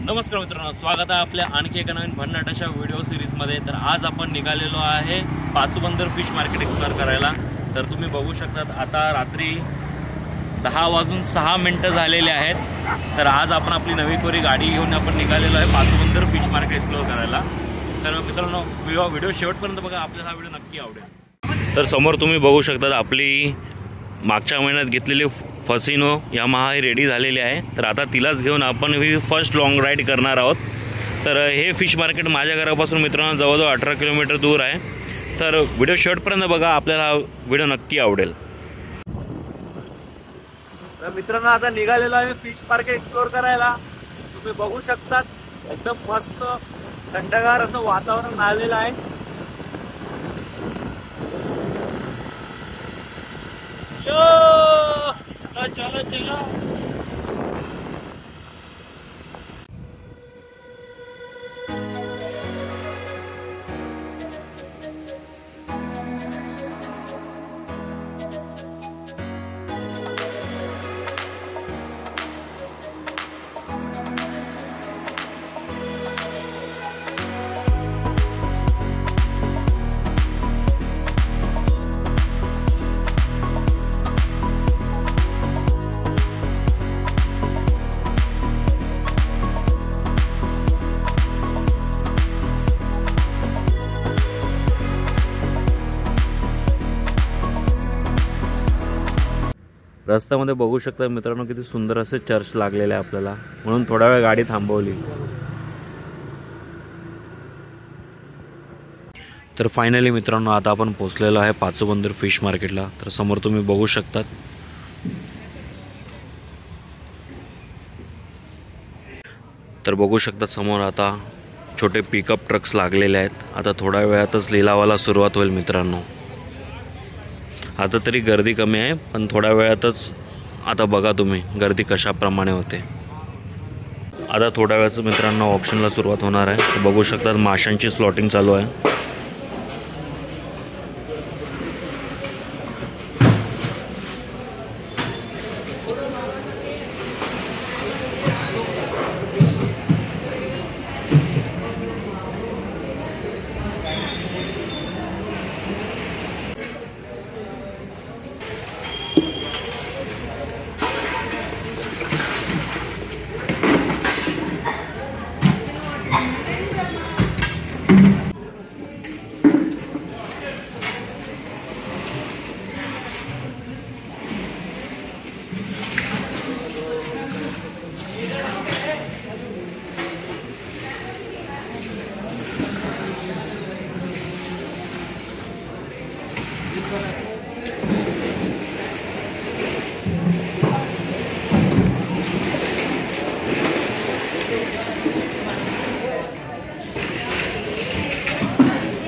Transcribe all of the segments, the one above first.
नमस्कार मित्रांनो, स्वागत आहे आपल्या आणखी एका नवीन भन्नाटाच्या व्हिडिओ सिरीजमध्ये। तर आज आपण निघालेलो आहे पाचूबंदर फिश मार्केट एक्सप्लोर करायला। तर तुम्ही बघू शकतात आता रात्री 10:06 झालेले आहेत। तर आज आपण आपली नवी कोरी गाडी घेऊन आपण निघालेलो आहे पाचूबंदर फिश मार्केट एक्सप्लोर करायला। तर मित्रांनो व्हिडिओ शेवटपर्यंत बघा, आपल्याला हा व्हिडिओ नक्की आवडेल। तर समोर तुम्ही बघू शकतात आपली मागच्या महिन्यात घेतलेली फसिनो यामाहा ही रेडी झालेली आहे। तर आता तिलाच घेऊन आपण ही फर्स्ट लॉंग राईड करणार आहोत। तर हे फिश मार्केट माझ्या घरापासून मित्रांनो जवळजवळ 18 किलोमीटर दूर आहे। तर व्हिडिओ शेवटपर्यंत बघा, आपल्याला हा व्हिडिओ नक्की आवडेल। तर मित्रांनो आता निघालेलो आहे फिश मार्केट एक्सप्लोर करायला। तुम्ही बघू शकता एकदम मस्त थंडगार असं वातावरण आलेलं आहे। चलो चलो रस्त्यामध्ये बघू शकता मित्रांनो किती सुंदर असे चर्च लागलेले आहे आपल्याला, म्हणून थोडा वेळ गाडी थांबवली। तर फायनली मित्रांनो आता आपण पोहोचलेलो आहे पाचूबंदर फिश मार्केटला। तर समोर तुम्ही बघू शकतात तर बघू शकतात समोर आता छोटे पिकअप ट्रक्स लागलेले आहेत। आता थोड्या वेळातच लिलावाला सुरुवात होईल मित्रांनो। आता तरी गर्दी कमी आहे, पण थोड्या वेळातच आता बघा तुम्ही गर्दी कशाप्रमाणे होते। आता थोड्या वेळाच मित्रांनो ऑप्शनला सुरुवात होणार आहे। बघू शकतात माशांची स्लॉटिंग चालू आहे।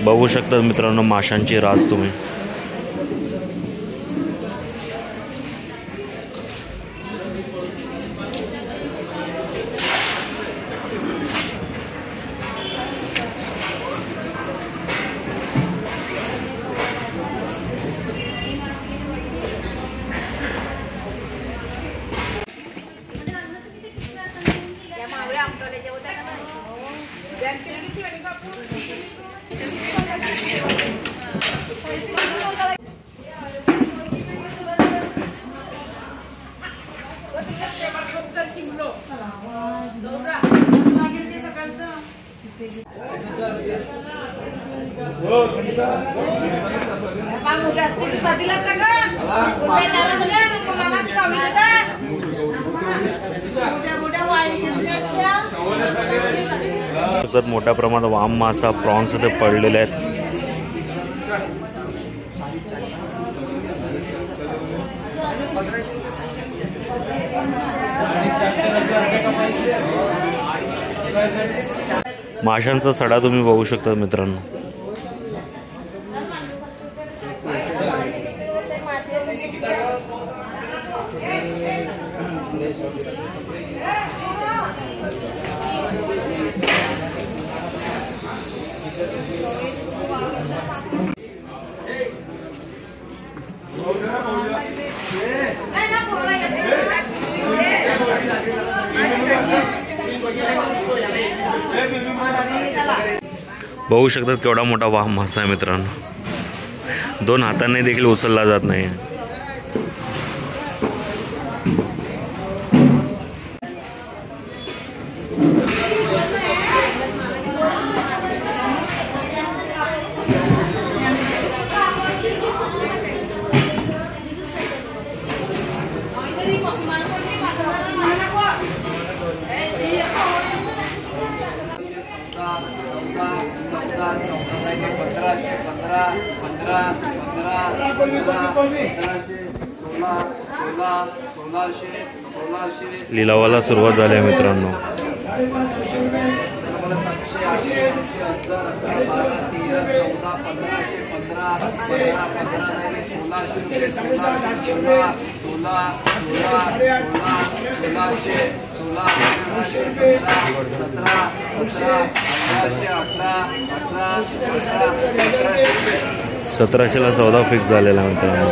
बघू शकता मित्रांनो माशांची रास तुम्ही। मोठ्या प्रमाणात वाम मासा प्रॉन्स इथे पडलेले आहेत। माशांचा सडा तुम्ही बघू शकता मित्रांनो। बघू शकतात केवढा मोठा वाह मासा आहे मित्रांनो, 2 हातांनी देखील उचलला जात नाही. लिलावाला सुरुवात झाली आहे मित्रांनो. ला सौदा फिक्स झालेला मित्रांनो.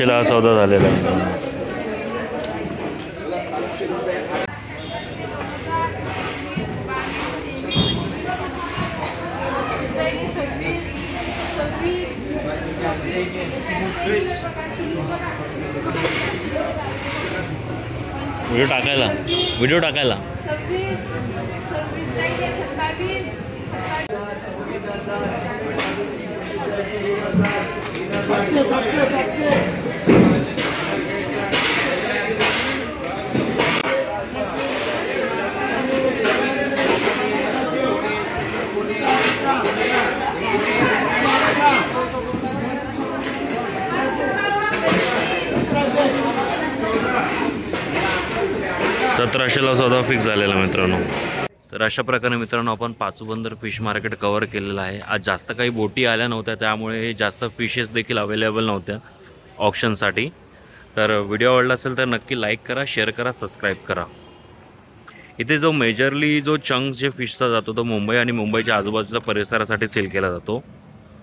ला सौदा झालेला आहे. व्हिडिओ टाकायला ला सौदा फिक्स झालेला मित्रांनो. तर अशा प्रकारे मित्रांनो आपण पाचूबंदर फिश मार्केट कव्हर केलेलं आहे. आज जास्त काही बोटी आल्या नव्हत्या, त्यामुळे जास्त फिशेस देखील अवेलेबल नव्हत्या ऑप्शनसाठी. तर व्हिडिओ आवडला असेल तर नक्की लाईक करा, शेअर करा, सबस्क्राईब करा. इथे जो मेजरली जो चंक्स जे फिशचा जातो तो मुंबई आणि मुंबईच्या आजूबाजूच्या परिसरासाठी सेल केला जातो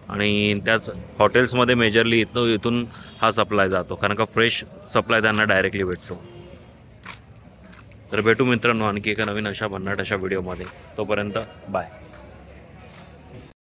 आणि त्याच हॉटेल्समध्ये मेजरली इथून हा सप्लाय जातो, कारण का फ्रेश सप्लाय त्यांना डायरेक्टली भेटतो. तर भेटू मित्रांनो आणखी एका नवीन अशा भन्नाट अशा व्हिडिओमध्ये. तोपर्यंत बाय.